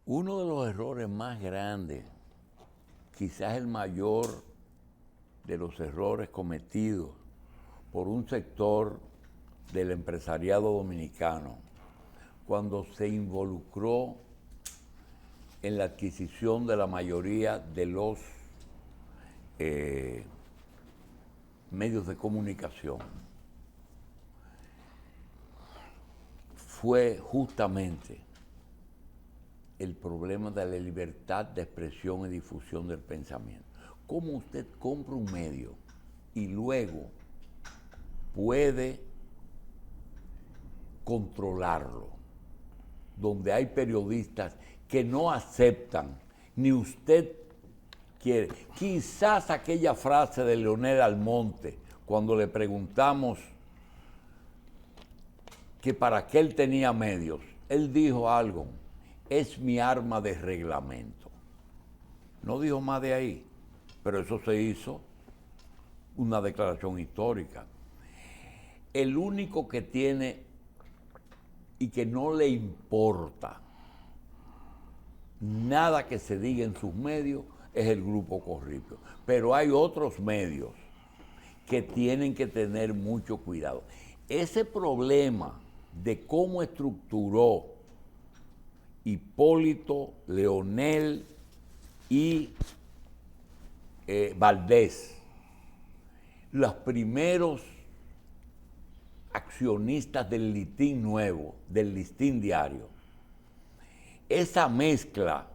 Uno de los errores más grandes, quizás el mayor de los errores cometidos por un sector del empresariado dominicano, cuando se involucró en la adquisición de la mayoría de los medios de comunicación, fue justamente el problema de la libertad de expresión y difusión del pensamiento. ¿Cómo usted compra un medio y luego puede controlarlo? Donde hay periodistas que no aceptan, ni usted quiere. Quizás aquella frase de Leonel Almonte, cuando le preguntamos que para qué él tenía medios, él dijo algo: es mi arma de reglamento. No dijo más de ahí, pero eso se hizo una declaración histórica. El único que tiene y que no le importa nada que se diga en sus medios es el Grupo Corripio. Pero hay otros medios que tienen que tener mucho cuidado. Ese problema de cómo estructuró Hipólito, Leonel y Valdés, los primeros accionistas del Listín Nuevo, del Listín Diario, esa mezcla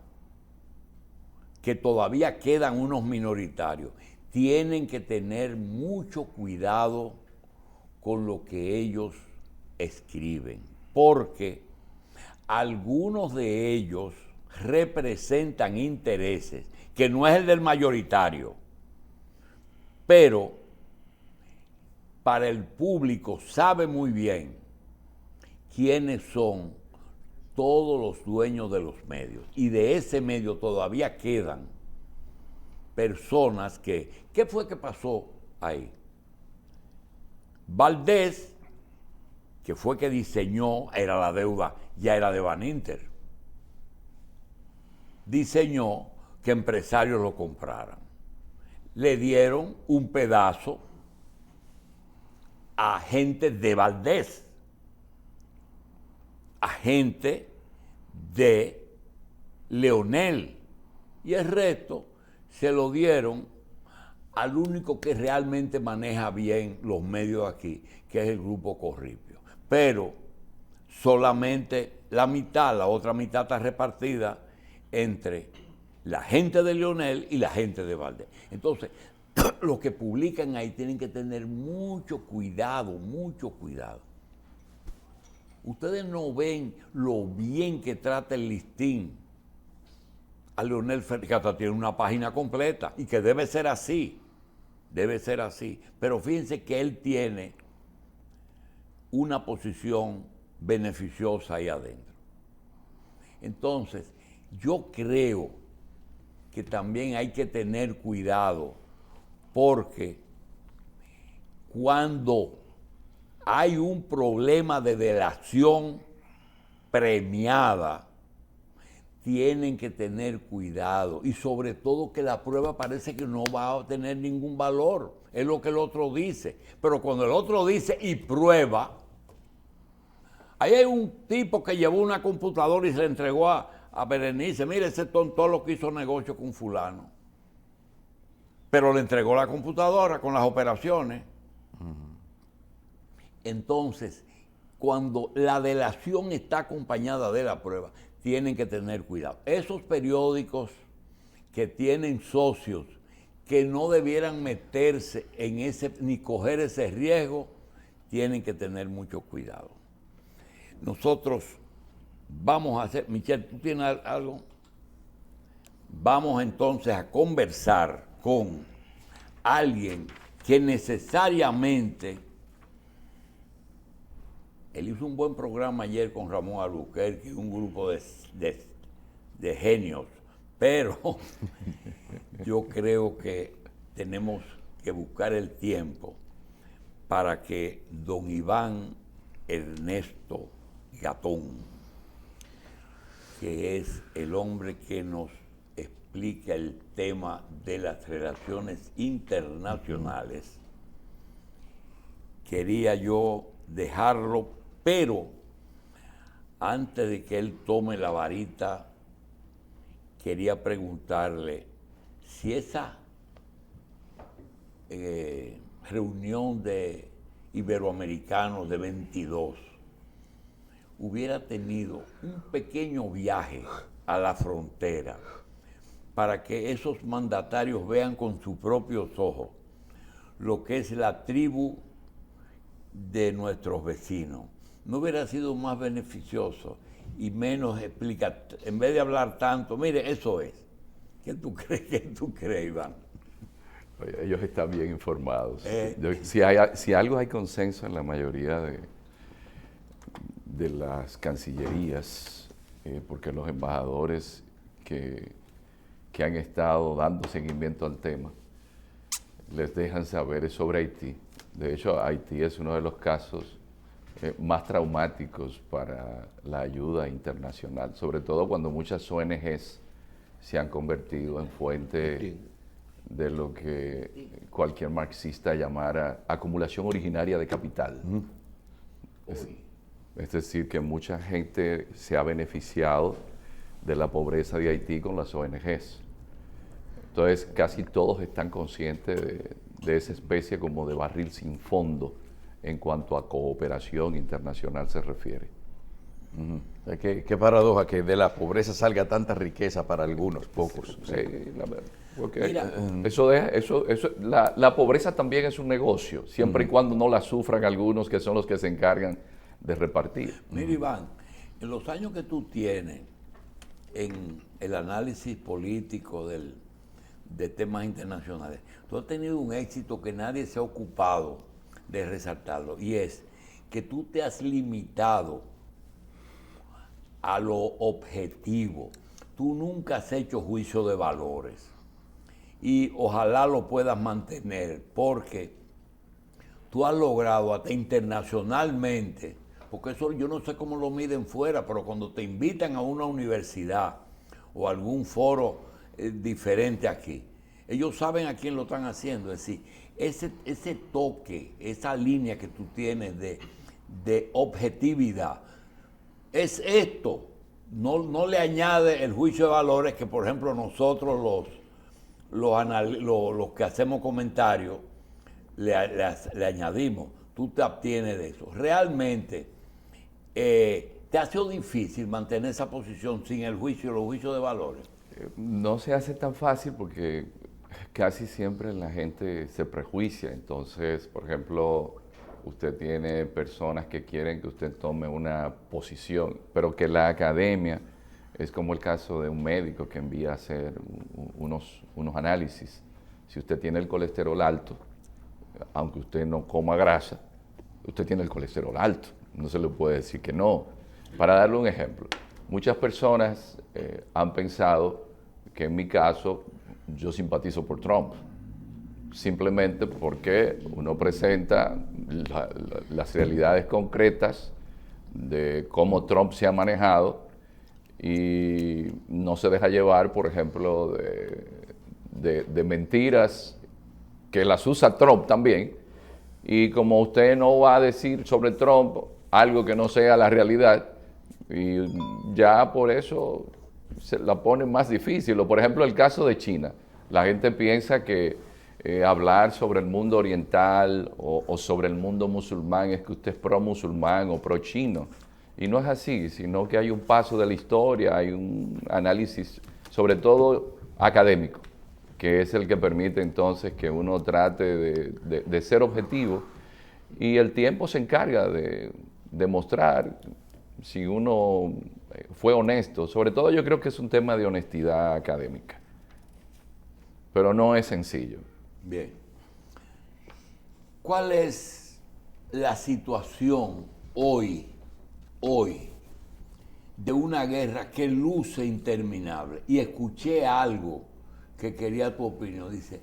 que todavía quedan unos minoritarios, tienen que tener mucho cuidado con lo que ellos escriben, porque algunos de ellos representan intereses que no es el del mayoritario, pero para el público sabe muy bien quiénes son todos los dueños de los medios. Y de ese medio todavía quedan personas que... ¿Qué fue que pasó ahí? Valdés, que fue que diseñó, era la deuda, ya era de Baninter, diseñó que empresarios lo compraran. Le dieron un pedazo a gente de Valdés, a gente de Leonel, y el resto se lo dieron al único que realmente maneja bien los medios aquí, que es el Grupo Corripio. Pero solamente la mitad, la otra mitad está repartida entre la gente de Leonel y la gente de Valdés. Entonces, los que publican ahí tienen que tener mucho cuidado, mucho cuidado. Ustedes no ven lo bien que trata el Listín a Leonel Fernández, que hasta tiene una página completa, y que debe ser así, pero fíjense que él tiene una posición beneficiosa ahí adentro. Entonces, yo creo que también hay que tener cuidado, porque cuando hay un problema de delación premiada, tienen que tener cuidado, y sobre todo que la prueba parece que no va a tener ningún valor, es lo que el otro dice, pero cuando el otro dice y prueba, ahí hay un tipo que llevó una computadora y se le entregó a Berenice: mire, ese tonto lo que hizo negocio con fulano, pero le entregó la computadora con las operaciones. Entonces, cuando la delación está acompañada de la prueba, tienen que tener cuidado. Esos periódicos que tienen socios que no debieran meterse en ese, ni coger ese riesgo, tienen que tener mucho cuidado. Nosotros vamos a hacer, Michelle, ¿tú tienes algo? Vamos entonces a conversar con alguien que necesariamente... Él hizo un buen programa ayer con Ramón Albuquerque, un grupo de genios, pero yo creo que tenemos que buscar el tiempo para que don Iván Ernesto Gatón que es el hombre que nos explica el tema de las relaciones internacionales, quería yo dejarlo, pero antes de que él tome la varita, quería preguntarle si esa reunión de iberoamericanos de 22 hubiera tenido un pequeño viaje a la frontera para que esos mandatarios vean con sus propios ojos lo que es la tribu de nuestros vecinos, no hubiera sido más beneficioso y menos explicativo, en vez de hablar tanto, mire, eso es. ¿Qué tú crees, Iván? Oye, ellos están bien informados. Si algo hay consenso en la mayoría de las cancillerías, porque los embajadores que han estado dando seguimiento al tema les dejan saber es sobre Haití. De hecho, Haití es uno de los casos más traumáticos para la ayuda internacional, sobre todo cuando muchas ONGs se han convertido en fuente de lo que cualquier marxista llamara acumulación originaria de capital. Es decir, que mucha gente se ha beneficiado de la pobreza de Haití con las ONGs. Entonces, casi todos están conscientes de esa especie como de barril sin fondo en cuanto a cooperación internacional se refiere. Qué paradoja que de la pobreza salga tanta riqueza para algunos, pocos. Sí, la verdad. Porque la pobreza también es un negocio, siempre y cuando no la sufran algunos que son los que se encargan de repartir. Mira, Iván, en los años que tú tienes en el análisis político de temas internacionales, tú has tenido un éxito que nadie se ha ocupado de resaltarlo, y es que tú te has limitado a lo objetivo. Tú nunca has hecho juicio de valores y ojalá lo puedas mantener, porque tú has logrado hasta internacionalmente, porque eso yo no sé cómo lo miden fuera, pero cuando te invitan a una universidad o a algún foro diferente aquí, ellos saben a quién lo están haciendo. Es decir, ese toque, esa línea que tú tienes de objetividad, es esto. No le añade el juicio de valores que, por ejemplo, nosotros los que hacemos comentarios le añadimos. Tú te abstienes de eso. Realmente te ha sido difícil mantener esa posición sin los juicios de valores. No se hace tan fácil porque casi siempre la gente se prejuicia. Entonces, por ejemplo, usted tiene personas que quieren que usted tome una posición, pero que la academia, es como el caso de un médico que envía a hacer unos análisis. Si usted tiene el colesterol alto, aunque usted no coma grasa, usted tiene el colesterol alto. No se le puede decir que no. Para darle un ejemplo, muchas personas han pensado que en mi caso yo simpatizo por Trump, simplemente porque uno presenta las realidades concretas de cómo Trump se ha manejado y no se deja llevar, por ejemplo, de mentiras que las usa Trump también. Y como usted no va a decir sobre Trump algo que no sea la realidad, y ya por eso se la pone más difícil. O por ejemplo el caso de China. La gente piensa que hablar sobre el mundo oriental o sobre el mundo musulmán es que usted es pro musulmán o pro chino. Y no es así, sino que hay un paso de la historia, hay un análisis, sobre todo académico, que es el que permite entonces que uno trate de ser objetivo, y el tiempo se encarga de demostrar si uno fue honesto. Sobre todo yo creo que es un tema de honestidad académica, pero no es sencillo. Bien. ¿Cuál es la situación hoy, de una guerra que luce interminable? Y escuché algo que quería tu opinión. Dice,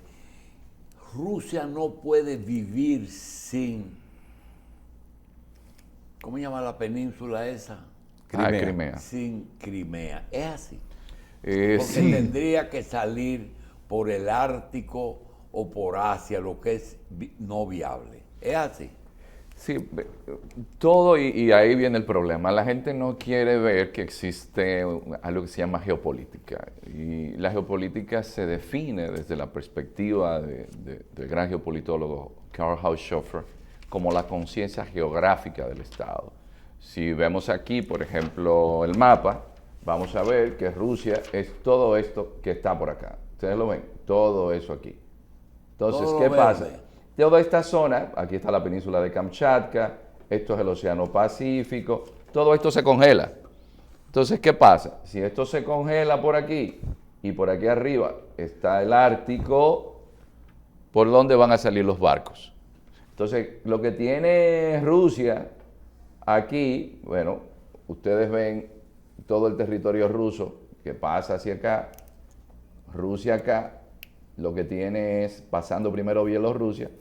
Rusia no puede vivir sin, ¿cómo se llama la península esa? Crimea. sin Crimea. ¿Es así? Porque Sí. tendría que salir por el Ártico o por Asia, lo que es no viable. ¿Es así? Sí, todo y ahí viene el problema. La gente no quiere ver que existe algo que se llama geopolítica. Y la geopolítica se define desde la perspectiva del gran geopolitólogo Karl Haushofer como la conciencia geográfica del Estado. Si vemos aquí, por ejemplo, el mapa, vamos a ver que Rusia es todo esto que está por acá. ¿Ustedes lo ven? Todo eso aquí. Entonces, Todo ¿qué lo pasa? verde. Toda esta zona, aquí está la península de Kamchatka, esto es el Océano Pacífico, todo esto se congela. Entonces, ¿qué pasa? Si esto se congela por aquí y por aquí arriba está el Ártico, ¿por dónde van a salir los barcos? Entonces, lo que tiene Rusia aquí, bueno, ustedes ven todo el territorio ruso que pasa hacia acá, Rusia acá, lo que tiene es, pasando primero Bielorrusia,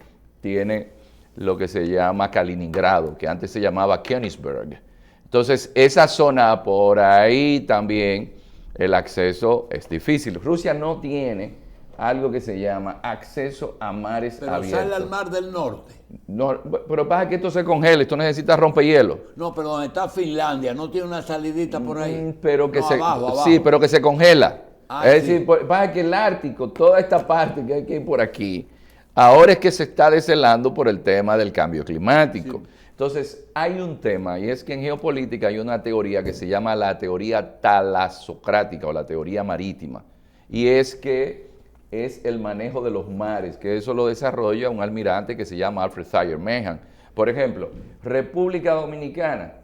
tiene lo que se llama Kaliningrado, que antes se llamaba Königsberg. Entonces, esa zona por ahí también el acceso es difícil. Rusia no tiene algo que se llama acceso a mares Pero abiertos. sale al Mar del Norte. No, pero pasa que esto se congela, esto necesita rompehielo. No, pero donde está Finlandia, no tiene una salidita por ahí. Pero que No, se, abajo. sí, pero que se congela. Ah, Es sí. decir, pasa que el Ártico, toda esta parte que hay que ir por aquí, ahora es que se está deshelando por el tema del cambio climático. Sí. Entonces, hay un tema, y es que en geopolítica hay una teoría que se llama la teoría talasocrática o la teoría marítima, y es que es el manejo de los mares, que eso lo desarrolla un almirante que se llama Alfred Thayer Mahan. Por ejemplo, República Dominicana,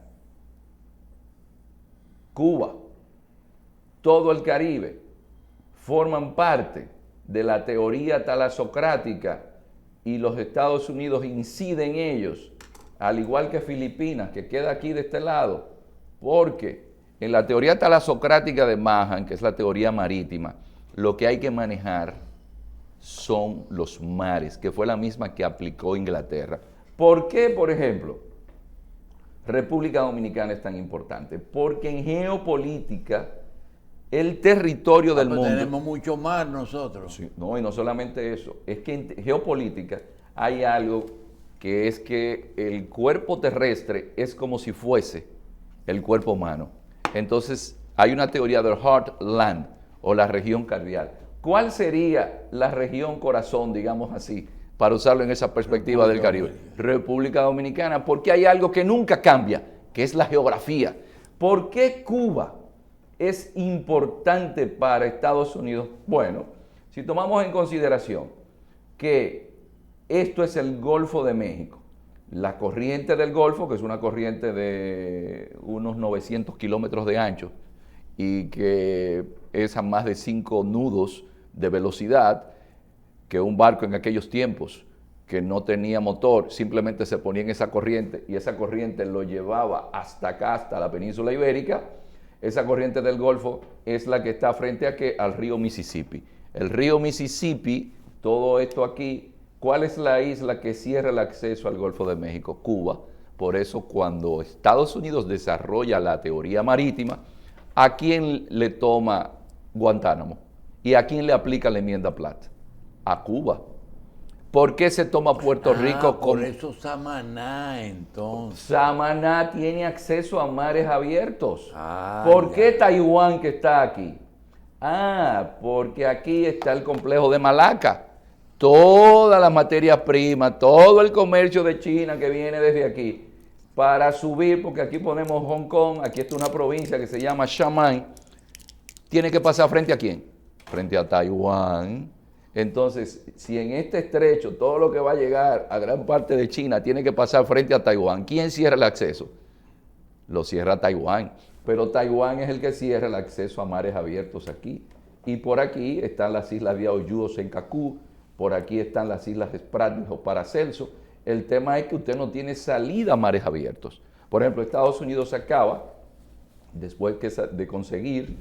Cuba, todo el Caribe, forman parte de la teoría talasocrática y los Estados Unidos inciden en ellos, al igual que Filipinas, que queda aquí de este lado, porque en la teoría talasocrática de Mahan, que es la teoría marítima, lo que hay que manejar son los mares, que fue la misma que aplicó Inglaterra. ¿Por qué, por ejemplo, República Dominicana es tan importante? Porque en geopolítica, el territorio del mundo... Tenemos mucho mar nosotros. Sí, no, y no solamente eso, es que en geopolítica hay algo que es que el cuerpo terrestre es como si fuese el cuerpo humano. Entonces, hay una teoría del heartland o la región cardial. ¿Cuál sería la región corazón, digamos así, para usarlo en esa perspectiva del Caribe? República Dominicana, porque hay algo que nunca cambia, que es la geografía. ¿Por qué Cuba es importante para Estados Unidos? Bueno, si tomamos en consideración que esto es el Golfo de México, la corriente del Golfo, que es una corriente de unos 900 kilómetros de ancho y que es a más de 5 nudos de velocidad, que un barco en aquellos tiempos que no tenía motor, simplemente se ponía en esa corriente y esa corriente lo llevaba hasta acá, hasta la península ibérica. Esa corriente del Golfo es la que está frente a ¿qué? Al río Mississippi. El río Mississippi, todo esto aquí, ¿cuál es la isla que cierra el acceso al Golfo de México? Cuba. Por eso cuando Estados Unidos desarrolla la teoría marítima, ¿a quién le toma Guantánamo? ¿Y a quién le aplica la enmienda Platt? A Cuba. ¿Por qué se toma Puerto Rico por como... eso Samaná, entonces. Samaná tiene acceso a mares abiertos. Ah, ¿Por ya. qué Taiwán que está aquí? Ah, porque aquí está el complejo de Malaca. Toda la materia prima, todo el comercio de China que viene desde aquí, para subir, porque aquí ponemos Hong Kong, aquí está una provincia que se llama Shanghái, tiene que pasar frente a quién? Frente a Taiwán. Entonces, si en este estrecho todo lo que va a llegar a gran parte de China tiene que pasar frente a Taiwán, ¿quién cierra el acceso? Lo cierra Taiwán, pero Taiwán es el que cierra el acceso a mares abiertos aquí. Y por aquí están las islas Diaoyu o Senkaku, por aquí están las islas Spratlys o Paracelso. El tema es que usted no tiene salida a mares abiertos. Por ejemplo, Estados Unidos acaba, después de conseguir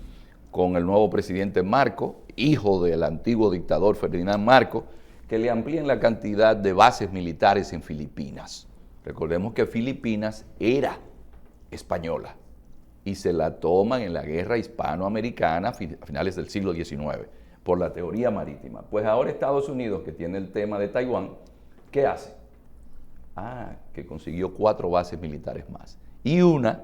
con el nuevo presidente Marcos, hijo del antiguo dictador Ferdinand Marcos, que le amplíen la cantidad de bases militares en Filipinas. Recordemos que Filipinas era española. y se la toman en la guerra hispanoamericana a finales del siglo XIX, por la teoría marítima. Pues ahora Estados Unidos, que tiene el tema de Taiwán, ¿qué hace? Que consiguió 4 bases militares más. Y una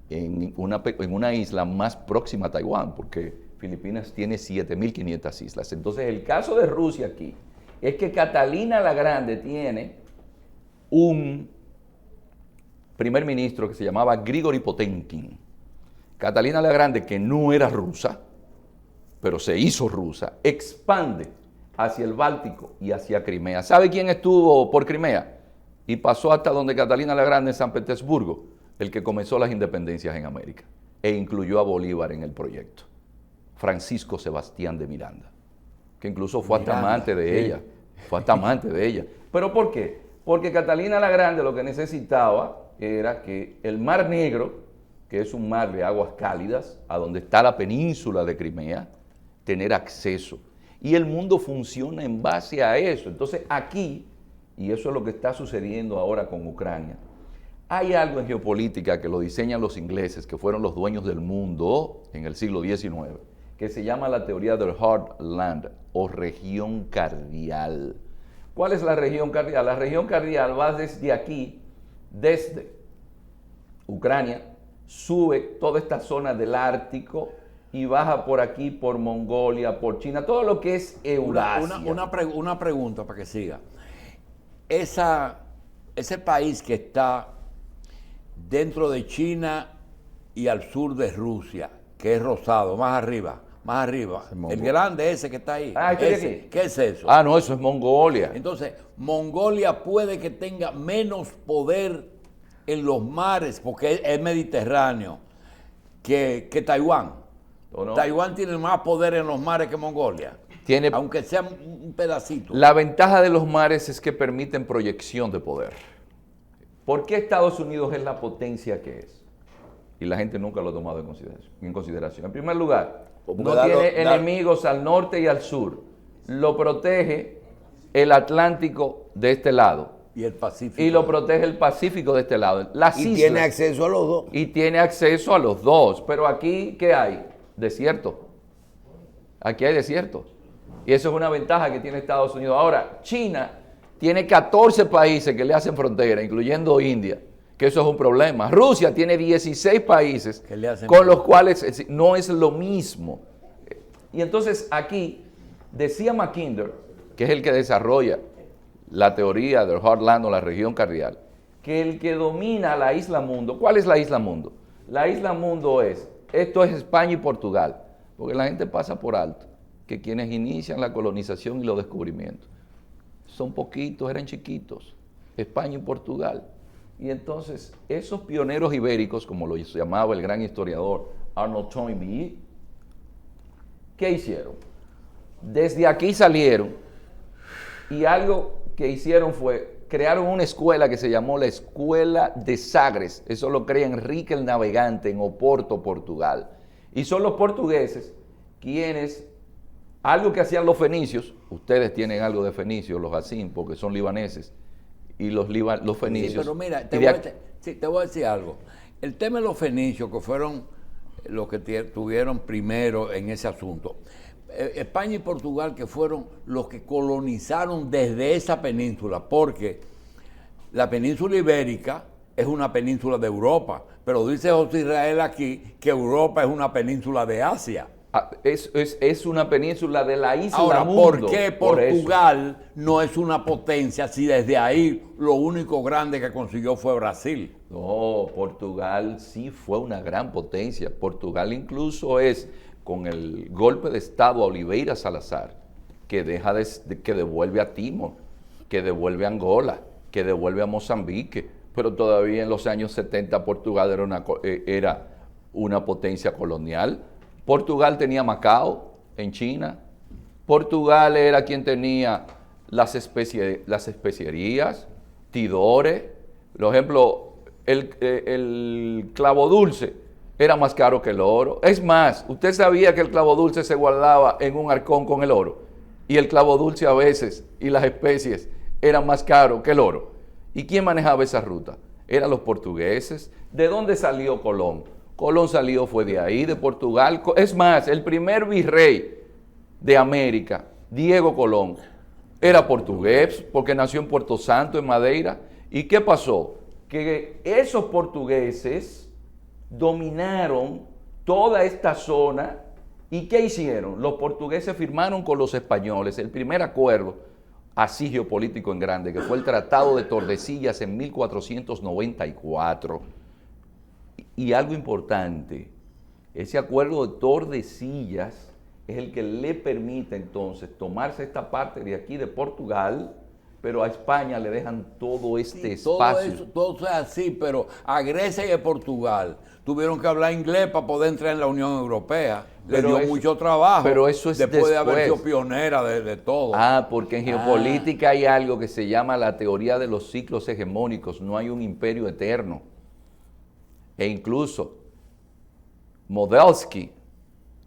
en una isla más próxima a Taiwán, porque Filipinas tiene 7.500 islas. Entonces, el caso de Rusia aquí es que Catalina la Grande tiene un primer ministro que se llamaba Grigori Potenkin. Catalina la Grande, que no era rusa, pero se hizo rusa, expande hacia el Báltico y hacia Crimea. ¿Sabe quién estuvo por Crimea? Y pasó hasta donde Catalina la Grande en San Petersburgo, el que comenzó las independencias en América, e incluyó a Bolívar en el proyecto. Francisco Sebastián de Miranda, que incluso fue hasta amante de ella. Fue hasta amante de ella. ¿Pero por qué? Porque Catalina la Grande lo que necesitaba era que el Mar Negro, que es un mar de aguas cálidas, a donde está la península de Crimea, tener acceso. Y el mundo funciona en base a eso. Entonces aquí, y eso es lo que está sucediendo ahora con Ucrania, hay algo en geopolítica que lo diseñan los ingleses, que fueron los dueños del mundo en el siglo XIX, que se llama la teoría del Heartland o región cardial. ¿Cuál es la región cardial? La región cardial va desde aquí, desde Ucrania, sube toda esta zona del Ártico y baja por aquí, por Mongolia, por China, todo lo que es Eurasia. Una pregunta para que siga. Ese país que está dentro de China y al sur de Rusia, que es rosado, más arriba, el grande ese que está ahí. Aquí. ¿Qué es eso? No, eso es Mongolia. Entonces, Mongolia puede que tenga menos poder en los mares, porque es mediterráneo, que Taiwán. ¿No? Taiwán tiene más poder en los mares que Mongolia, aunque sea un pedacito. La ventaja de los mares es que permiten proyección de poder. ¿Por qué Estados Unidos es la potencia que es? Y la gente nunca lo ha tomado en consideración. En primer lugar, no tiene enemigos al norte y al sur. Lo protege el Atlántico de este lado. Y el Pacífico. Y lo protege el Pacífico de este lado. Tiene acceso a los dos. Y tiene acceso a los dos. Pero aquí, ¿qué hay? Desierto. Aquí hay desierto. Y eso es una ventaja que tiene Estados Unidos. Ahora, China tiene 14 países que le hacen frontera, incluyendo India, que eso es un problema. Rusia tiene 16 países con los cuales no es lo mismo. Y entonces aquí, decía Mackinder, que es el que desarrolla la teoría del Heartland o la región cardial, que el que domina la isla mundo, ¿cuál es la isla mundo? La isla mundo esto es España y Portugal, porque la gente pasa por alto, que quienes inician la colonización y los descubrimientos son poquitos, eran chiquitos, España y Portugal. Y entonces esos pioneros ibéricos, como lo llamaba el gran historiador Arnold Toynbee, ¿qué hicieron? Desde aquí salieron y algo que hicieron fue, crearon una escuela que se llamó la Escuela de Sagres. Eso lo crea Enrique el Navegante en Oporto, Portugal. Y son los portugueses quienes, algo que hacían los fenicios, ustedes tienen algo de fenicios, los hacín, porque son libaneses, y los fenicios. Sí, pero mira, te voy a decir algo. El tema de los fenicios, que fueron los que tuvieron primero en ese asunto, España y Portugal, que fueron los que colonizaron desde esa península, porque la península ibérica es una península de Europa, pero dice José Israel aquí que Europa es una península de Asia. Es una península de la isla Ahora, mundo. ¿por qué Portugal no es una potencia si desde ahí lo único grande que consiguió fue Brasil? No, Portugal sí fue una gran potencia. Portugal incluso es, con el golpe de Estado a Oliveira Salazar, que devuelve a Timor, que devuelve a Angola, que devuelve a Mozambique, pero todavía en los años 70 Portugal era una potencia colonial. Portugal tenía Macao en China. Portugal era quien tenía las especierías, Tidore. Por ejemplo, el clavo dulce era más caro que el oro. Es más, usted sabía que el clavo dulce se guardaba en un arcón con el oro. Y el clavo dulce a veces y las especies eran más caros que el oro. ¿Y quién manejaba esa ruta? Eran los portugueses. ¿De dónde salió Colón? Colón salió, fue de ahí, de Portugal. Es más, el primer virrey de América, Diego Colón, era portugués porque nació en Puerto Santo, en Madeira. ¿Y qué pasó? Que esos portugueses dominaron toda esta zona. ¿Y qué hicieron? Los portugueses firmaron con los españoles el primer acuerdo así geopolítico en grande, que fue el Tratado de Tordesillas en 1494. Y algo importante, ese acuerdo de Tordesillas es el que le permite entonces tomarse esta parte de aquí de Portugal, pero a España le dejan todo este espacio. Todo eso es así, pero a Grecia y a Portugal tuvieron que hablar inglés para poder entrar en la Unión Europea. Le dio mucho trabajo. Pero eso es después de haber sido después. pionera de todo. Porque en geopolítica hay algo que se llama la teoría de los ciclos hegemónicos. No hay un imperio eterno. E incluso Modelsky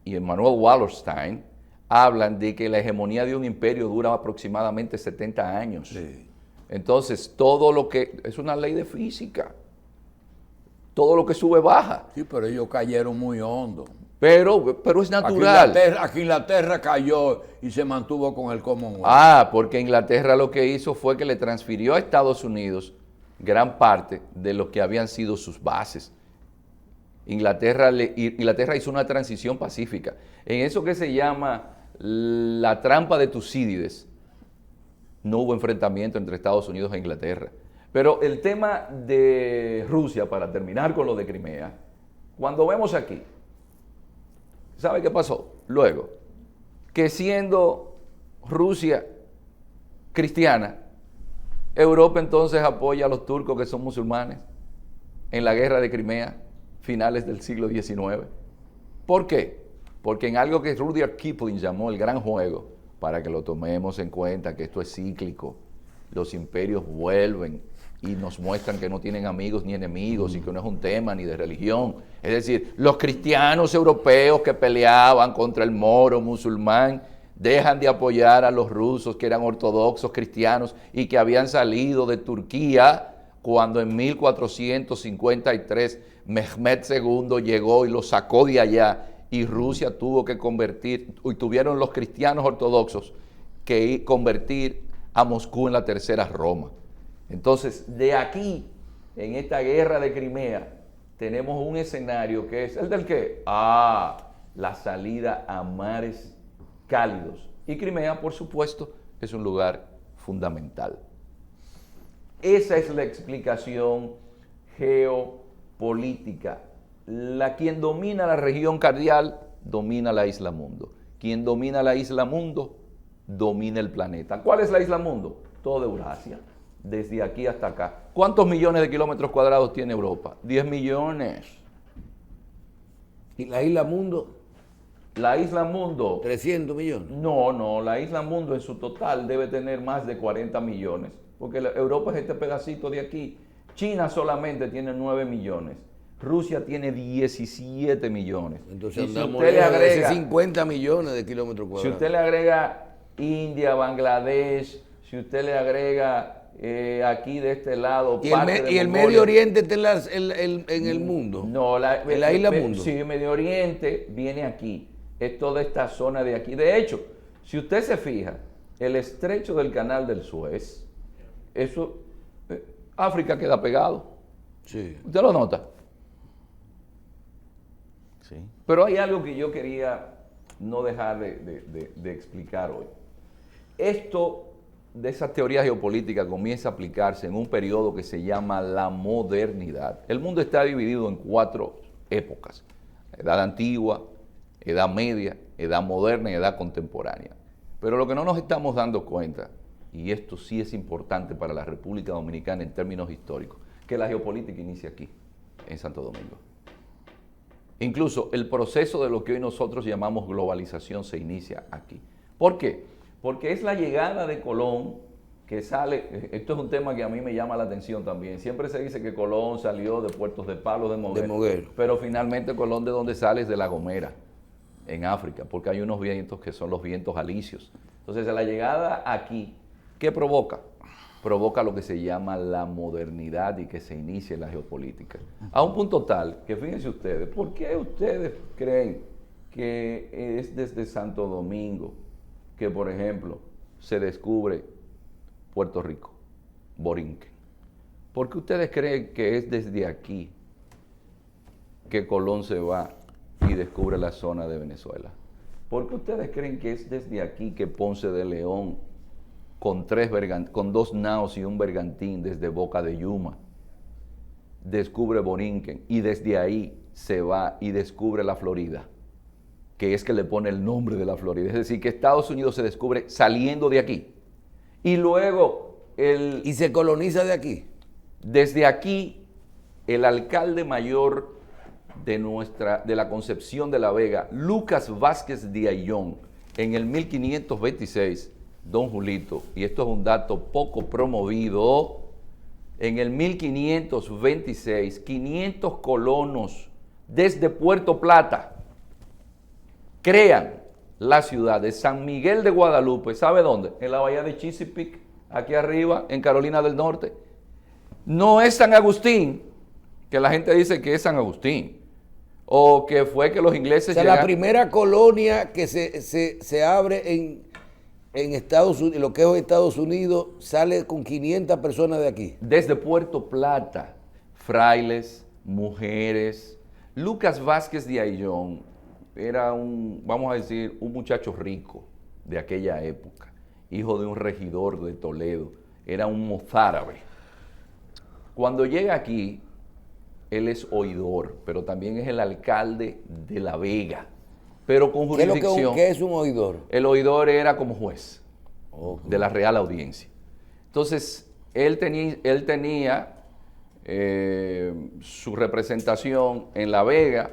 y Emanuel Wallerstein hablan de que la hegemonía de un imperio dura aproximadamente 70 años. Sí. Entonces, todo lo que... es una ley de física. Todo lo que sube, baja. Sí, pero ellos cayeron muy hondo. Pero es natural. Aquí Inglaterra cayó y se mantuvo con el Commonwealth. Porque Inglaterra lo que hizo fue que le transfirió a Estados Unidos gran parte de lo que habían sido sus bases. Inglaterra hizo una transición pacífica. En eso que se llama la trampa de Tucídides, no hubo enfrentamiento entre Estados Unidos e Inglaterra. Pero el tema de Rusia, para terminar con lo de Crimea, cuando vemos aquí, ¿sabe qué pasó? Luego, que siendo Rusia cristiana, Europa entonces apoya a los turcos que son musulmanes en la guerra de Crimea, finales del siglo XIX. ¿Por qué? Porque en algo que Rudyard Kipling llamó el gran juego, para que lo tomemos en cuenta, que esto es cíclico, los imperios vuelven y nos muestran que no tienen amigos ni enemigos y que no es un tema ni de religión. Es decir, los cristianos europeos que peleaban contra el moro musulmán dejan de apoyar a los rusos que eran ortodoxos cristianos y que habían salido de Turquía cuando en 1453 Mehmed II llegó y los sacó de allá y Rusia tuvo que convertir, y tuvieron los cristianos ortodoxos que convertir a Moscú en la tercera Roma. Entonces, de aquí, en esta guerra de Crimea, tenemos un escenario que es el del ¿qué? La salida a mares cálidos. Y Crimea, por supuesto, es un lugar fundamental. Esa es la explicación geopolítica. Quien domina la región cardial, domina la isla mundo. Quien domina la isla mundo, domina el planeta. ¿Cuál es la isla mundo? Toda Eurasia, desde aquí hasta acá. ¿Cuántos millones de kilómetros cuadrados tiene Europa? 10 millones. ¿Y la isla mundo? La isla mundo... 300 millones. No, la isla mundo en su total debe tener más de 40 millones, porque Europa es este pedacito de aquí. China solamente tiene 9 millones. Rusia tiene 17 millones. Entonces y si andamos usted le lejos de agrega 50 millones de kilómetros cuadrados. Si usted le agrega India, Bangladesh, si usted le agrega aquí de este lado ¿Y parte de el Mongolia, Medio Oriente está en el mundo? No, en la isla mundo. Sí, el Medio Oriente viene aquí. Es toda esta zona de aquí. De hecho, si usted se fija, el estrecho del Canal del Suez, eso, África queda pegado. Sí. ¿Usted lo nota? Sí. Pero hay algo que yo quería no dejar de explicar hoy. Esto de esa teoría geopolítica comienza a aplicarse en un periodo que se llama la modernidad. El mundo está dividido en 4 épocas: edad antigua, edad media, edad moderna y edad contemporánea. Pero lo que no nos estamos dando cuenta, y esto sí es importante para la República Dominicana en términos históricos, que la geopolítica inicia aquí, en Santo Domingo. Incluso el proceso de lo que hoy nosotros llamamos globalización se inicia aquí. ¿Por qué? Porque es la llegada de Colón que sale. Esto es un tema que a mí me llama la atención también. Siempre se dice que Colón salió de Puertos de Palos, de Moguer. Pero finalmente Colón de donde sale es de La Gomera, en África, porque hay unos vientos que son los vientos alisios. Entonces, la llegada aquí, ¿qué provoca? provoca lo que se llama la modernidad y que se inicie la geopolítica. A un punto tal que fíjense ustedes, ¿por qué ustedes creen que es desde Santo Domingo que, por ejemplo, se descubre Puerto Rico, Borinquen? ¿Por qué ustedes creen que es desde aquí que Colón se va y descubre la zona de Venezuela? ¿Por qué ustedes creen que es desde aquí que Ponce de León, con 2 naos y un bergantín desde Boca de Yuma, descubre Borinquen y desde ahí se va y descubre la Florida, que es que le pone el nombre de la Florida? Es decir, que Estados Unidos se descubre saliendo de aquí. Y luego, ¿Y se coloniza de aquí? desde aquí, el alcalde mayor de la Concepción de la Vega, Lucas Vázquez de Ayllón, en el 1526, don Julito, y esto es un dato poco promovido, en el 1526, 500 colonos desde Puerto Plata crean la ciudad de San Miguel de Guadalupe. ¿Sabe dónde? En la bahía de Chesapeake, aquí arriba, en Carolina del Norte. No es San Agustín, que la gente dice que es San Agustín, o que fue que los ingleses O sea, llegaron. la primera colonia que se abre en Estados Unidos, lo que es Estados Unidos, sale con 500 personas de aquí. Desde Puerto Plata, frailes, mujeres. Lucas Vázquez de Ayllón era vamos a decir, un muchacho rico de aquella época, hijo de un regidor de Toledo, era un mozárabe. Cuando llega aquí, él es oidor, pero también es el alcalde de La Vega, pero con jurisdicción. ¿Qué es un oidor? El oidor era como juez Okay. de la Real Audiencia. Entonces, él tenía su representación en La Vega,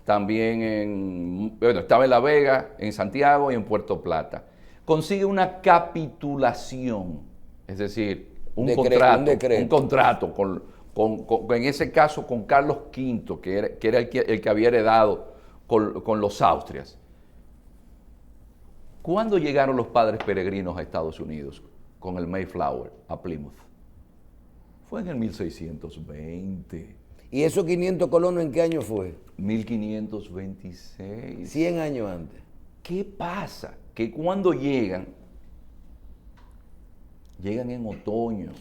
también estaba en La Vega, en Santiago y en Puerto Plata. Consigue una capitulación, es decir, un contrato en ese caso con Carlos V, que era el que había heredado con los Austrias. ¿Cuándo llegaron los padres peregrinos a Estados Unidos con el Mayflower a Plymouth? Fue en el 1620. ¿Y esos 500 colonos en qué año fue? 1526. 100 años antes. ¿Qué pasa? Que cuando llegan en otoño.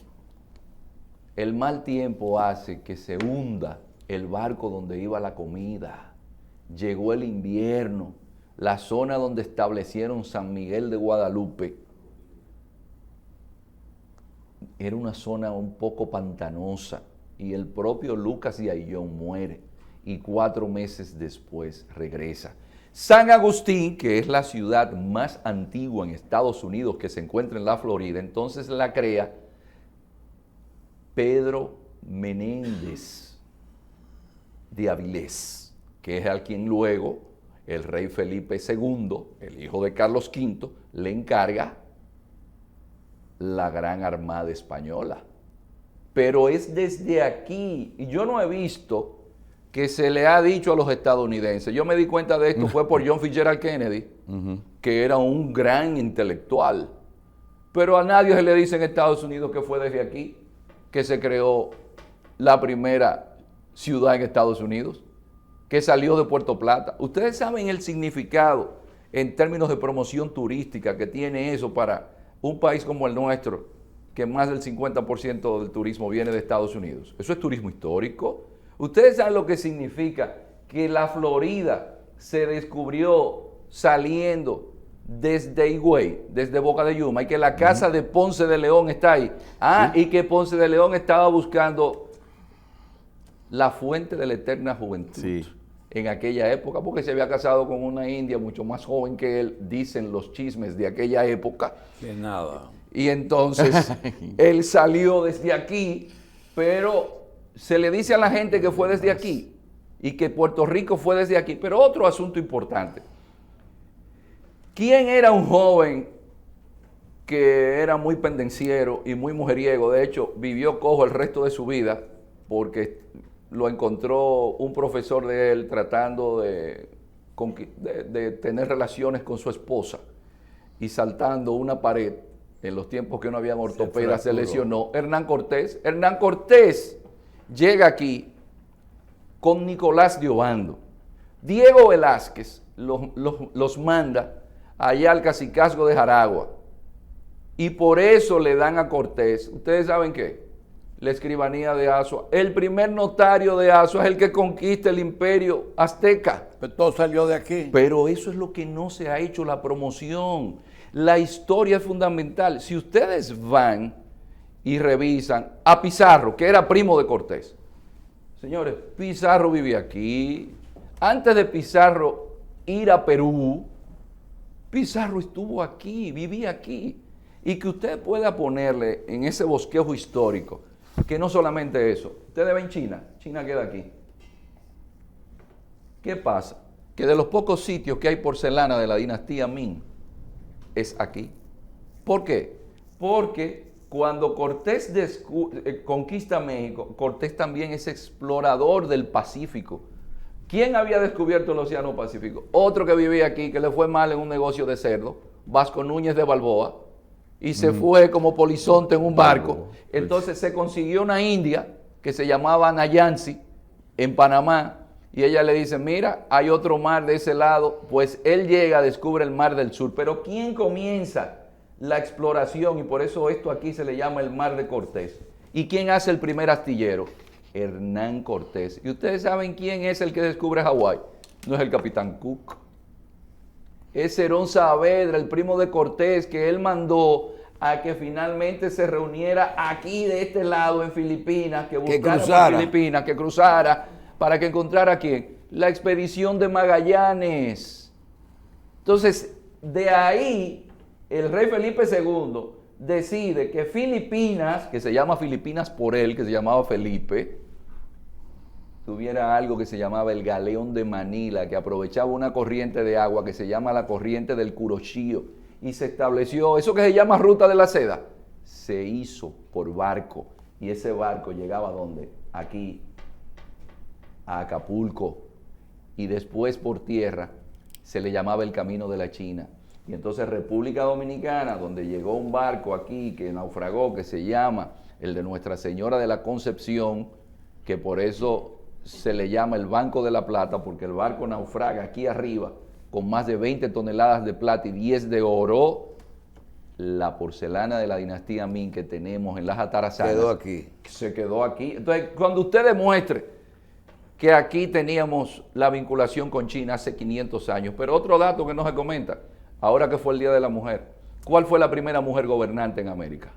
El mal tiempo hace que se hunda el barco donde iba la comida. Llegó el invierno. La zona donde establecieron San Miguel de Guadalupe era una zona un poco pantanosa y el propio Lucas de Ayllón muere y 4 meses después regresa. San Agustín, que es la ciudad más antigua en Estados Unidos que se encuentra en la Florida, entonces la crea Pedro Menéndez de Avilés, que es a quien luego el rey Felipe II, el hijo de Carlos V, le encarga la Gran Armada Española. Pero es desde aquí, y yo no he visto que se le ha dicho a los estadounidenses, yo me di cuenta de esto, fue por John Fitzgerald Kennedy, que era un gran intelectual, pero a nadie se le dice en Estados Unidos que fue desde aquí que se creó la primera ciudad en Estados Unidos, que salió de Puerto Plata. Ustedes saben el significado en términos de promoción turística que tiene eso para un país como el nuestro, que más del 50% del turismo viene de Estados Unidos. Eso es turismo histórico. Ustedes saben lo que significa que la Florida se descubrió saliendo desde Higüey, desde Boca de Yuma, y que la casa de Ponce de León está ahí. ¿Sí? Y que Ponce de León estaba buscando la fuente de la eterna juventud. Sí. En aquella época, porque se había casado con una india mucho más joven que él, dicen los chismes de aquella época. De nada. Y entonces él salió desde aquí, pero se le dice a la gente que fue desde aquí y que Puerto Rico fue desde aquí. Pero otro asunto importante. ¿Quién era un joven que era muy pendenciero y muy mujeriego? De hecho, vivió cojo el resto de su vida porque lo encontró un profesor de él tratando de tener relaciones con su esposa y saltando una pared en los tiempos que no había ortopedas, se fracturó. lesionó. Hernán Cortés. Hernán Cortés llega aquí con Nicolás de Obando. Diego Velázquez los manda allá al cacicazgo de Jaragua. Y por eso le dan a Cortés, ¿ustedes saben qué? La escribanía de Azua. El primer notario de Azua es el que conquista el imperio azteca. Pero todo salió de aquí. Pero eso es lo que no se ha hecho, la promoción. La historia es fundamental. Si ustedes van y revisan a Pizarro, que era primo de Cortés. Señores, Pizarro vivía aquí. Antes de Pizarro ir a Perú, Pizarro estuvo aquí, vivía aquí. Y que usted pueda ponerle en ese bosquejo histórico, que no solamente eso. Ustedes ven China, China queda aquí. ¿Qué pasa? Que de los pocos sitios que hay porcelana de la dinastía Ming, es aquí. ¿Por qué? Porque cuando Cortés conquista México, Cortés también es explorador del Pacífico. ¿Quién había descubierto el Océano Pacífico? Otro que vivía aquí, que le fue mal en un negocio de cerdo, Vasco Núñez de Balboa, y se fue como polizonte en un barco. Entonces se consiguió una india que se llamaba Nayansi en Panamá, y ella le dice, mira, hay otro mar de ese lado. Pues él llega, descubre el mar del sur. Pero ¿quién comienza la exploración? Y por eso esto aquí se le llama el mar de Cortés. ¿Y quién hace el primer astillero? Hernán Cortés. ¿Y ustedes saben quién es el que descubre Hawái? No es el capitán Cook. Es Herón Saavedra, el primo de Cortés, que él mandó a que finalmente se reuniera aquí de este lado en Filipinas, que buscara por Filipinas, que cruzara, para que encontrara a quién, la expedición de Magallanes. Entonces, de ahí, el rey Felipe II decide que Filipinas, que se llama Filipinas por él, que se llamaba Felipe, tuviera algo que se llamaba el Galeón de Manila, que aprovechaba una corriente de agua que se llama la corriente del Curochío, y se estableció, eso que se llama Ruta de la Seda, se hizo por barco, y ese barco llegaba ¿a dónde? Aquí, a Acapulco, y después por tierra se le llamaba el Camino de la China. Y entonces República Dominicana, donde llegó un barco aquí que naufragó, que se llama el de Nuestra Señora de la Concepción, que por eso se le llama el Banco de la Plata, porque el barco naufraga aquí arriba con más de 20 toneladas de plata y 10 de oro. La porcelana de la dinastía Ming que tenemos en las Atarazanas Quedó aquí. se quedó aquí. Entonces, cuando usted demuestre que aquí teníamos la vinculación con China hace 500 años, pero otro dato que no se comenta, ahora que fue el Día de la Mujer, ¿cuál fue la primera mujer gobernante en América?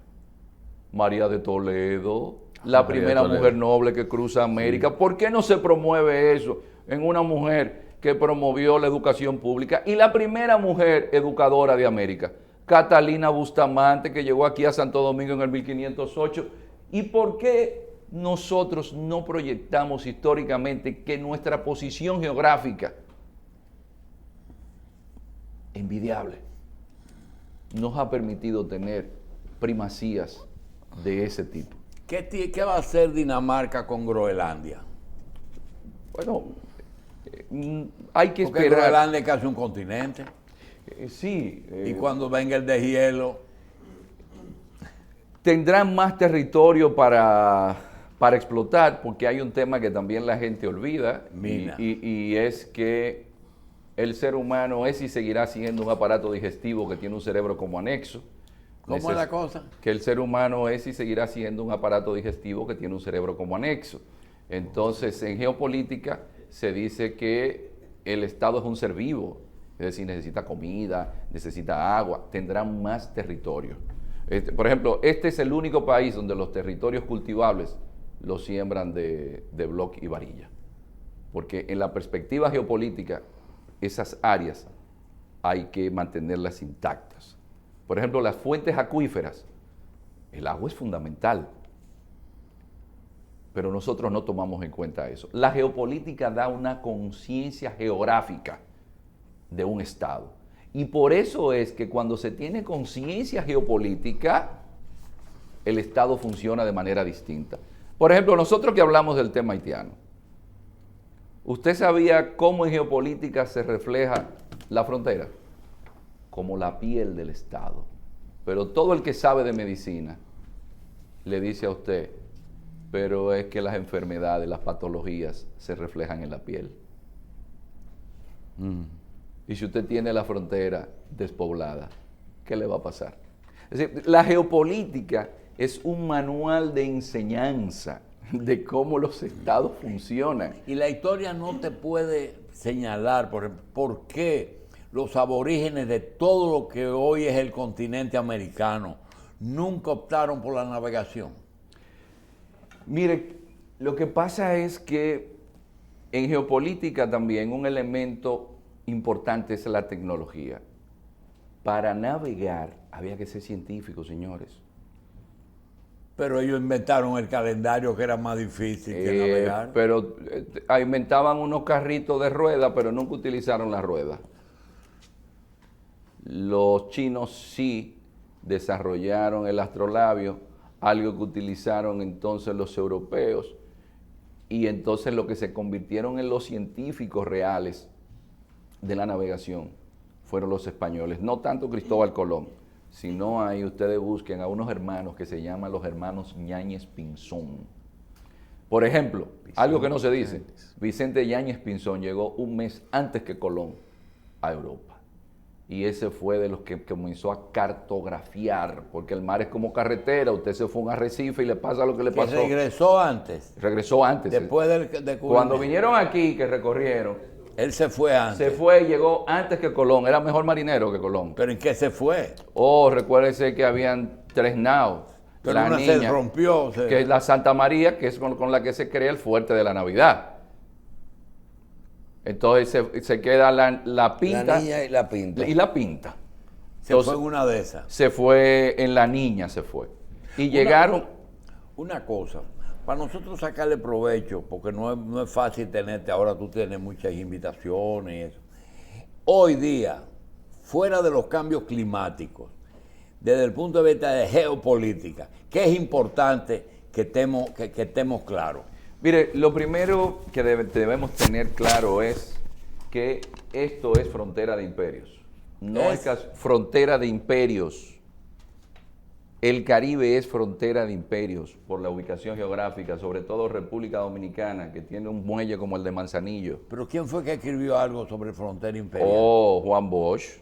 María de Toledo, la primera mujer noble que cruza América. ¿Por qué no se promueve eso en una mujer que promovió la educación pública? Y la primera mujer educadora de América, Catalina Bustamante, que llegó aquí a Santo Domingo en el 1508. ¿Y por qué nosotros no proyectamos históricamente que nuestra posición geográfica, envidiable, nos ha permitido tener primacías de ese tipo? ¿Qué va a hacer Dinamarca con Groenlandia? Bueno, hay que Porque esperar. Groenlandia es casi un continente. Sí. Y cuando venga el deshielo, tendrán más territorio para explotar, porque hay un tema que también la gente olvida, Mina. y es que el ser humano es y seguirá siendo un aparato digestivo que tiene un cerebro como anexo. ¿cómo es la cosa? Que el ser humano es y seguirá siendo un aparato digestivo que tiene un cerebro como anexo. Entonces, en geopolítica se dice que el Estado es un ser vivo, es decir, necesita comida, necesita agua, tendrán más territorio. Por ejemplo, este es el único país donde los territorios cultivables los siembran de bloc y varilla. Porque en la perspectiva geopolítica, esas áreas hay que mantenerlas intactas. Por ejemplo, las fuentes acuíferas, el agua es fundamental, pero nosotros no tomamos en cuenta eso. La geopolítica da una conciencia geográfica de un Estado. Y por eso es que cuando se tiene conciencia geopolítica, el Estado funciona de manera distinta. Por ejemplo, nosotros que hablamos del tema haitiano, ¿usted sabía cómo en geopolítica se refleja la frontera? Como la piel del Estado. pero todo el que sabe de medicina le dice a usted, pero es que las enfermedades, las patologías se reflejan en la piel. Y si usted tiene la frontera despoblada, ¿qué le va a pasar? Es decir, la geopolítica es un manual de enseñanza de cómo los estados funcionan. Y la historia no te puede señalar por qué los aborígenes de todo lo que hoy es el continente americano nunca optaron por la navegación. Mire, lo que pasa es que en geopolítica también un elemento importante es la tecnología. Para navegar había que ser científico, señores. Pero ellos inventaron el calendario que era más difícil que navegar. Pero inventaban unos carritos de ruedas, pero nunca utilizaron las ruedas. Los chinos sí desarrollaron el astrolabio, algo que utilizaron entonces los europeos, y entonces lo que se convirtieron en los científicos reales de la navegación fueron los españoles, no tanto Cristóbal Colón, sino ahí ustedes busquen a unos hermanos que se llaman los hermanos Yáñez Pinzón. Por ejemplo, algo que no se dice, Vicente Yáñez Pinzón llegó un mes antes que Colón a Europa. Y ese fue de los que comenzó a cartografiar, porque el mar es como carretera, usted se fue a un arrecife y le pasa lo que le pasó. Regresó antes. Regresó antes. Después de cuando vinieron aquí, que recorrieron. Él se fue antes. Se fue y llegó antes que Colón, era mejor marinero que Colón. ¿Pero en qué se fue? Oh, recuérdese que habían 3 naos. Pero la una niña, se rompió. que es la Santa María, que es con la que se crea el fuerte de la Navidad. Entonces se queda la pinta. La niña y la pinta. Y la pinta. Se Entonces, fue en una de esas. Se fue en la niña, se fue. Y llegaron. Una cosa, para nosotros sacarle provecho, porque no es fácil tenerte, ahora tú tienes muchas invitaciones y eso. Hoy día, fuera de los cambios climáticos, desde el punto de vista de geopolítica, ¿qué es importante que estemos claros? Mire, lo primero que debemos tener claro es que esto es frontera de imperios. No es frontera de imperios. El Caribe es frontera de imperios por la ubicación geográfica, sobre todo República Dominicana, que tiene un muelle como el de Manzanillo. ¿Pero quién fue que escribió algo sobre frontera imperial? Oh, Juan Bosch.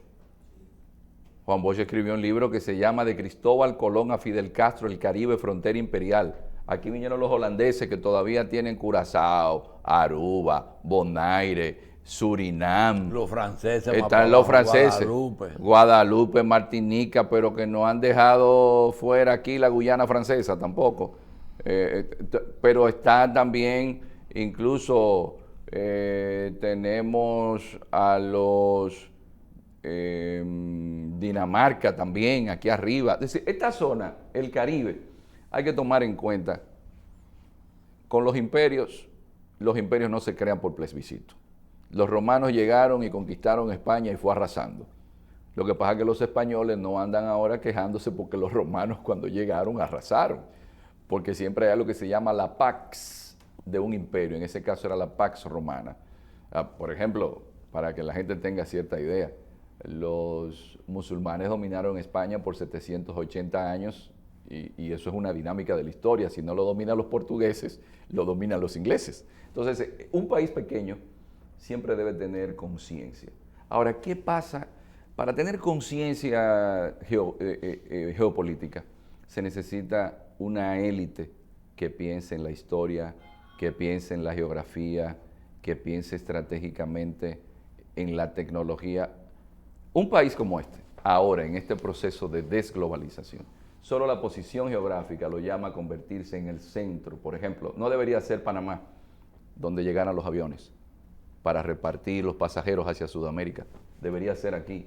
Juan Bosch escribió un libro que se llama De Cristóbal Colón a Fidel Castro, el Caribe, frontera imperial. Aquí vinieron los holandeses que todavía tienen Curazao, Aruba, Bonaire, Surinam. Los franceses. Están los franceses. Guadalupe. Guadalupe, Martinica, pero que no han dejado fuera aquí la Guyana francesa tampoco. Pero está también, incluso tenemos a los Dinamarca también, aquí arriba. Es decir, esta zona, el Caribe, hay que tomar en cuenta, con los imperios no se crean por plebiscito. Los romanos llegaron y conquistaron España y fue arrasando. Lo que pasa es que los españoles no andan ahora quejándose porque los romanos cuando llegaron arrasaron, porque siempre hay algo que se llama la pax de un imperio, en ese caso era la pax romana. Por ejemplo, para que la gente tenga cierta idea, los musulmanes dominaron España por 780 años y eso es una dinámica de la historia. Si no lo dominan los portugueses, lo dominan los ingleses. Entonces, un país pequeño siempre debe tener conciencia. Ahora, ¿qué pasa? Para tener conciencia geopolítica se necesita una élite que piense en la historia, que piense en la geografía, que piense estratégicamente en la tecnología. Un país como este, ahora en este proceso de desglobalización, solo la posición geográfica lo llama a convertirse en el centro. Por ejemplo, no debería ser Panamá, donde llegaran los aviones para repartir los pasajeros hacia Sudamérica. Debería ser aquí.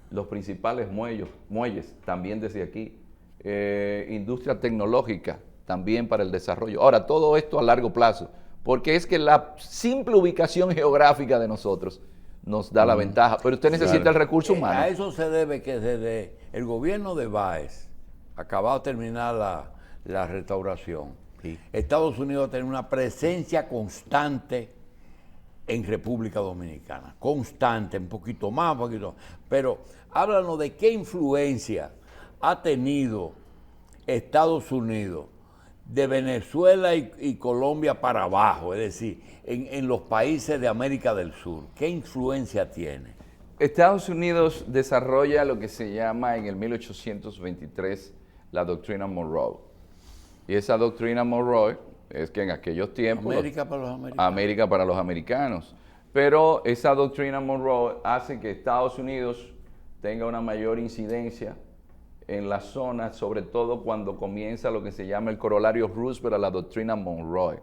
Los principales muelles también desde aquí. Industria tecnológica también para el desarrollo. Ahora, todo esto a largo plazo, porque es que la simple ubicación geográfica de nosotros nos da la ventaja, pero usted necesita el recurso humano. A eso se debe que desde el gobierno de Báez, acabado de terminar la restauración, sí, Estados Unidos tiene una presencia constante en República Dominicana, constante, un poquito más, pero háblanos de qué influencia ha tenido Estados Unidos de Venezuela y Colombia para abajo, es decir, en los países de América del Sur? ¿Qué influencia tiene? Estados Unidos desarrolla lo que se llama en el 1823 la doctrina Monroe. Y esa doctrina Monroe es que en aquellos tiempos... América para los americanos. América para los americanos. Pero esa doctrina Monroe hace que Estados Unidos tenga una mayor incidencia en la zona, sobre todo cuando comienza lo que se llama el corolario Roosevelt a la doctrina Monroe,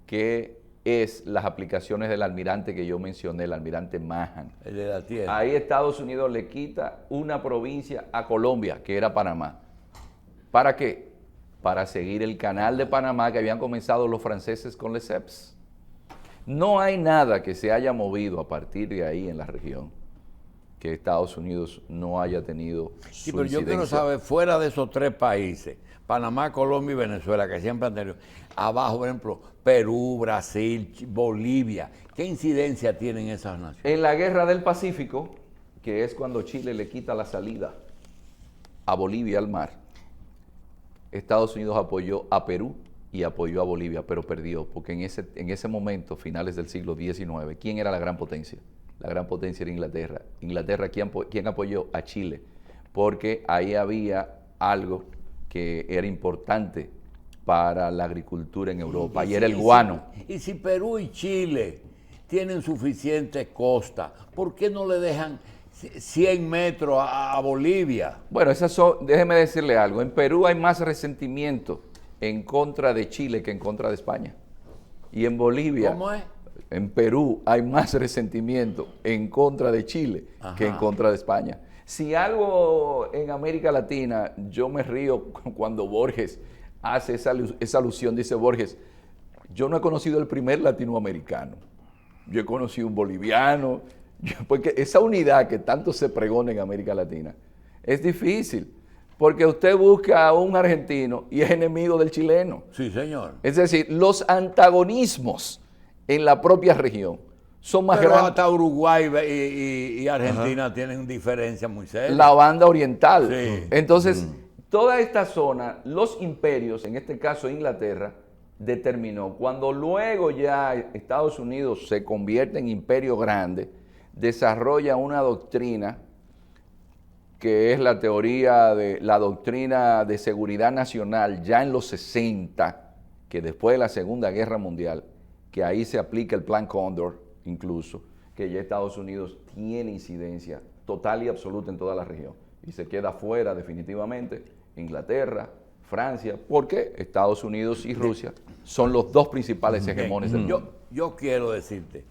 que es las aplicaciones del almirante que yo mencioné, el almirante Mahan. El de la tierra. Ahí Estados Unidos le quita una provincia a Colombia, que era Panamá. ¿Para qué? Para seguir el canal de Panamá que habían comenzado los franceses con Lesseps. No hay nada que se haya movido a partir de ahí en la región que Estados Unidos no haya tenido Sí, su pero yo quiero incidencia. saber, fuera de esos tres países, Panamá, Colombia y Venezuela, que siempre han tenido, abajo, por ejemplo, Perú, Brasil, Bolivia, ¿qué incidencia tienen esas naciones? En la guerra del Pacífico, que es cuando Chile le quita la salida a Bolivia al mar, Estados Unidos apoyó a Perú y apoyó a Bolivia, pero perdió, porque en ese momento, finales del siglo XIX, ¿quién era la gran potencia? La gran potencia era Inglaterra. Inglaterra, ¿quién apoyó? A Chile, porque ahí había algo que era importante para la agricultura en Europa, y era el guano. Y si Perú y Chile tienen suficiente costa, ¿por qué no le dejan 100 metros a Bolivia? Bueno, déjeme decirle algo. En Perú hay más resentimiento en contra de Chile que en contra de España. Y en Bolivia, ¿Cómo es? en Perú hay más resentimiento en contra de Chile que en Ajá. contra de España. Si algo en América Latina, yo me río cuando Borges hace esa alusión, dice Borges, yo no he conocido el primer latinoamericano, yo he conocido un boliviano, porque esa unidad que tanto se pregona en América Latina es difícil, porque usted busca a un argentino y es enemigo del chileno. Sí, señor. Es decir, los antagonismos en la propia región son más Pero grandes. hasta Uruguay y Argentina tienen diferencias muy serias. La banda oriental. Sí. Entonces, toda esta zona, los imperios, en este caso Inglaterra, determinó. Cuando luego ya Estados Unidos se convierte en imperio grande, desarrolla una doctrina que es la doctrina de seguridad nacional ya en los 60, que después de la Segunda Guerra Mundial, que ahí se aplica el Plan Cóndor, incluso, que ya Estados Unidos tiene incidencia total y absoluta en toda la región. Y se queda fuera definitivamente Inglaterra, Francia, porque Estados Unidos y Rusia son los dos principales hegemones del mundo. Yo quiero decirte,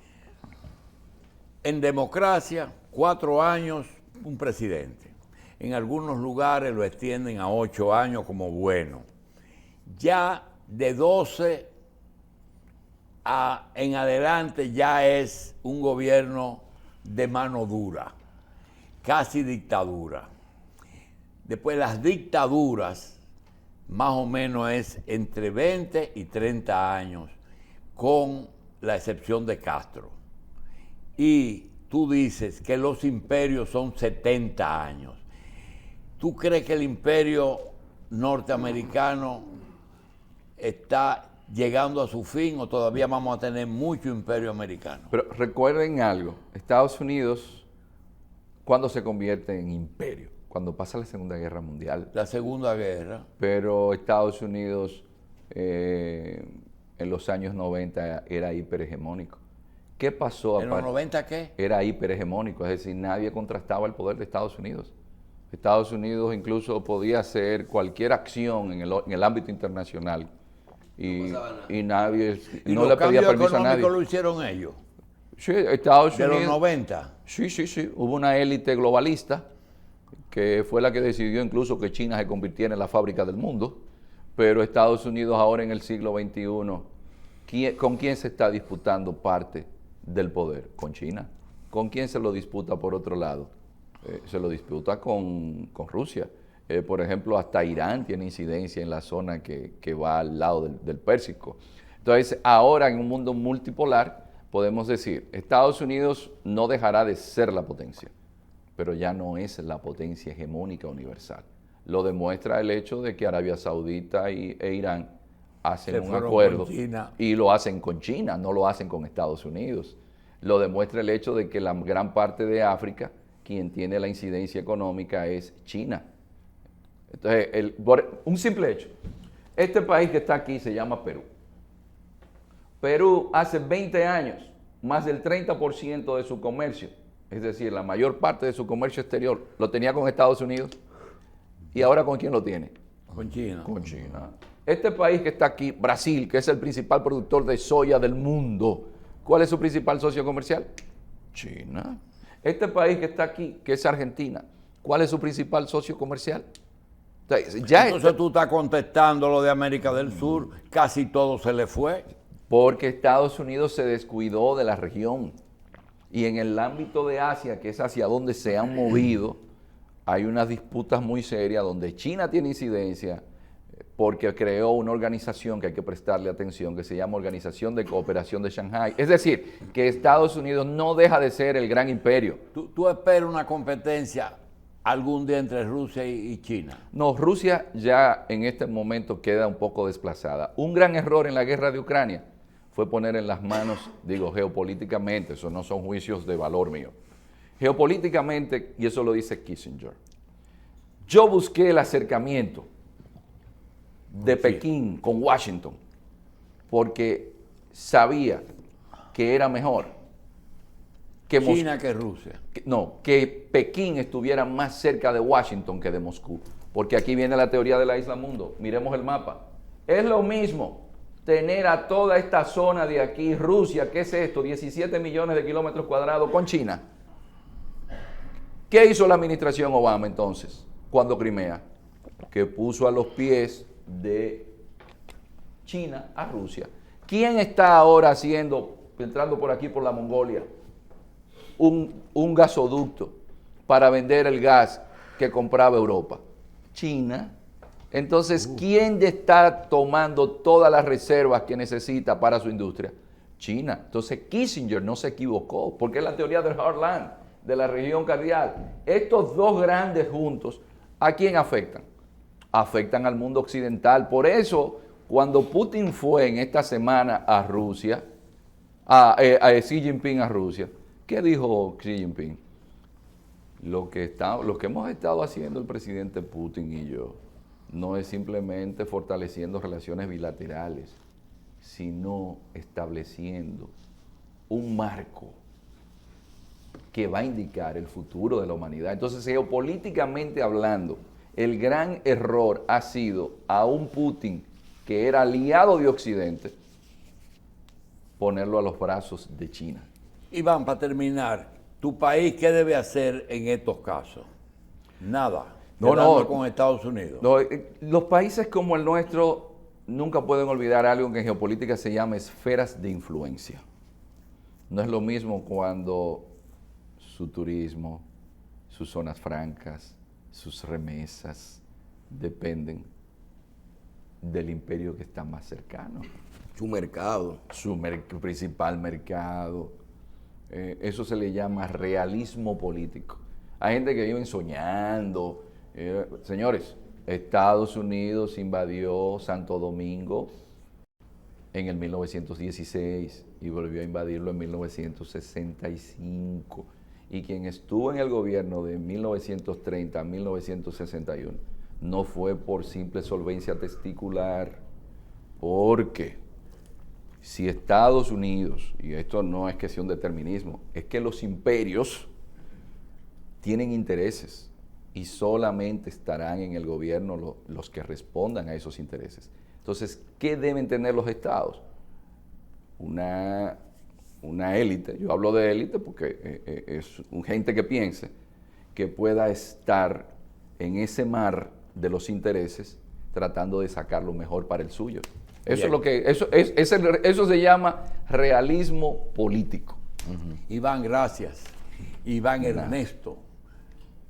en democracia, 4 años, un presidente. En algunos lugares lo extienden a 8 años como bueno. Ya de 12 en adelante ya es un gobierno de mano dura, casi dictadura. Después las dictaduras, más o menos es entre 20 y 30 años, con la excepción de Castro. Y tú dices que los imperios son 70 años. ¿Tú crees que el imperio norteamericano está llegando a su fin o todavía vamos a tener mucho imperio americano? Pero recuerden algo, Estados Unidos, ¿cuándo se convierte en imperio? Cuando pasa la Segunda Guerra Mundial. La Segunda Guerra. Pero Estados Unidos en los años 90 era hiperhegemónico. ¿Qué pasó? ¿En los 90 qué? Era hiperhegemónico, es decir, nadie contrastaba el poder de Estados Unidos. Estados Unidos incluso podía hacer cualquier acción en el ámbito internacional y nadie, ¿Y no los le pedía cambios permiso a nadie. económicos lo hicieron ellos? Sí, Estados De Unidos. los 90. Sí. Hubo una élite globalista que fue la que decidió incluso que China se convirtiera en la fábrica del mundo, pero Estados Unidos ahora en el siglo XXI, ¿con quién se está disputando parte del poder? Con China. ¿Con quién se lo disputa por otro lado? Se lo disputa con Rusia. Por ejemplo, hasta Irán tiene incidencia en la zona que va al lado del Pérsico. Entonces, ahora en un mundo multipolar, podemos decir, Estados Unidos no dejará de ser la potencia, pero ya no es la potencia hegemónica universal. Lo demuestra el hecho de que Arabia Saudita e Irán hacen Se un fueron acuerdo con China. y lo hacen con China, no lo hacen con Estados Unidos. Lo demuestra el hecho de que la gran parte de África, quien tiene la incidencia económica es China. Entonces, por un simple hecho, este país que está aquí se llama Perú. Perú hace 20 años, más del 30% de su comercio, es decir, la mayor parte de su comercio exterior, lo tenía con Estados Unidos. ¿Y ahora con quién lo tiene? Con China. Con China. Este país que está aquí, Brasil, que es el principal productor de soya del mundo, ¿cuál es su principal socio comercial? China. Este país que está aquí, que es Argentina, ¿cuál es su principal socio comercial? Entonces tú estás contestando lo de América del Sur, casi todo se le fue. Porque Estados Unidos se descuidó de la región. Y en el ámbito de Asia, que es hacia donde se han movido, hay unas disputas muy serias donde China tiene incidencia porque creó una organización que hay que prestarle atención, que se llama Organización de Cooperación de Shanghái. Es decir, que Estados Unidos no deja de ser el gran imperio. ¿Tú esperas una competencia algún día entre Rusia y China? No, Rusia ya en este momento queda un poco desplazada. Un gran error en la guerra de Ucrania fue poner en las manos, digo geopolíticamente, eso no son juicios de valor mío, geopolíticamente, y eso lo dice Kissinger, yo busqué el acercamiento de Pekín con Washington porque sabía que era mejor que China que Rusia. que Pekín estuviera más cerca de Washington que de Moscú, porque aquí viene la teoría de la isla mundo. Miremos el mapa, es lo mismo tener a toda esta zona de aquí, Rusia, ¿qué es esto? 17 millones de kilómetros cuadrados con China. ¿Qué hizo la administración Obama entonces, cuando Crimea? Que puso a los pies de China a Rusia. ¿Quién está ahora entrando por aquí por la Mongolia, un gasoducto para vender el gas que compraba Europa? China. Entonces, ¿quién está tomando todas las reservas que necesita para su industria? China. Entonces, Kissinger no se equivocó, porque es la teoría del Heartland, de la región cardial. Estos dos grandes juntos, ¿a quién afectan? Afectan al mundo occidental. Por eso, cuando Putin fue en esta semana a Rusia, a Xi Jinping a Rusia, ¿qué dijo Xi Jinping? Lo que hemos estado haciendo el presidente Putin y yo no es simplemente fortaleciendo relaciones bilaterales, sino estableciendo un marco que va a indicar el futuro de la humanidad. Entonces, geopolíticamente hablando, el gran error ha sido a un Putin que era aliado de Occidente, ponerlo a los brazos de China. Iván, para terminar, ¿tu país qué debe hacer en estos casos? Nada. No. Con Estados Unidos. No, los países como el nuestro nunca pueden olvidar algo que en geopolítica se llama esferas de influencia. No es lo mismo cuando su turismo, sus zonas francas, sus remesas dependen del imperio que está más cercano. Su mercado. Su principal mercado. Eso se le llama realismo político. Hay gente que vive soñando. Señores, Estados Unidos invadió Santo Domingo en el 1916 y volvió a invadirlo en 1965. Y quien estuvo en el gobierno de 1930 a 1961 no fue por simple solvencia testicular, porque si Estados Unidos, y esto no es que sea un determinismo, es que los imperios tienen intereses y solamente estarán en el gobierno los que respondan a esos intereses. Entonces, ¿qué deben tener los estados? Una élite, yo hablo de élite porque es gente que piense, que pueda estar en ese mar de los intereses tratando de sacar lo mejor para el suyo. Eso eso se llama realismo político. Iván, gracias. Iván Ernesto.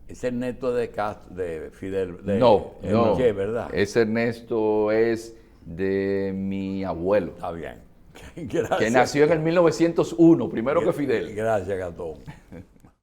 Es el neto de Fidel. No, Che, ¿verdad? Ese Ernesto es de mi abuelo. Está bien. Gracias. Que nació en el 1901, primero que Fidel. Gracias, Gastón.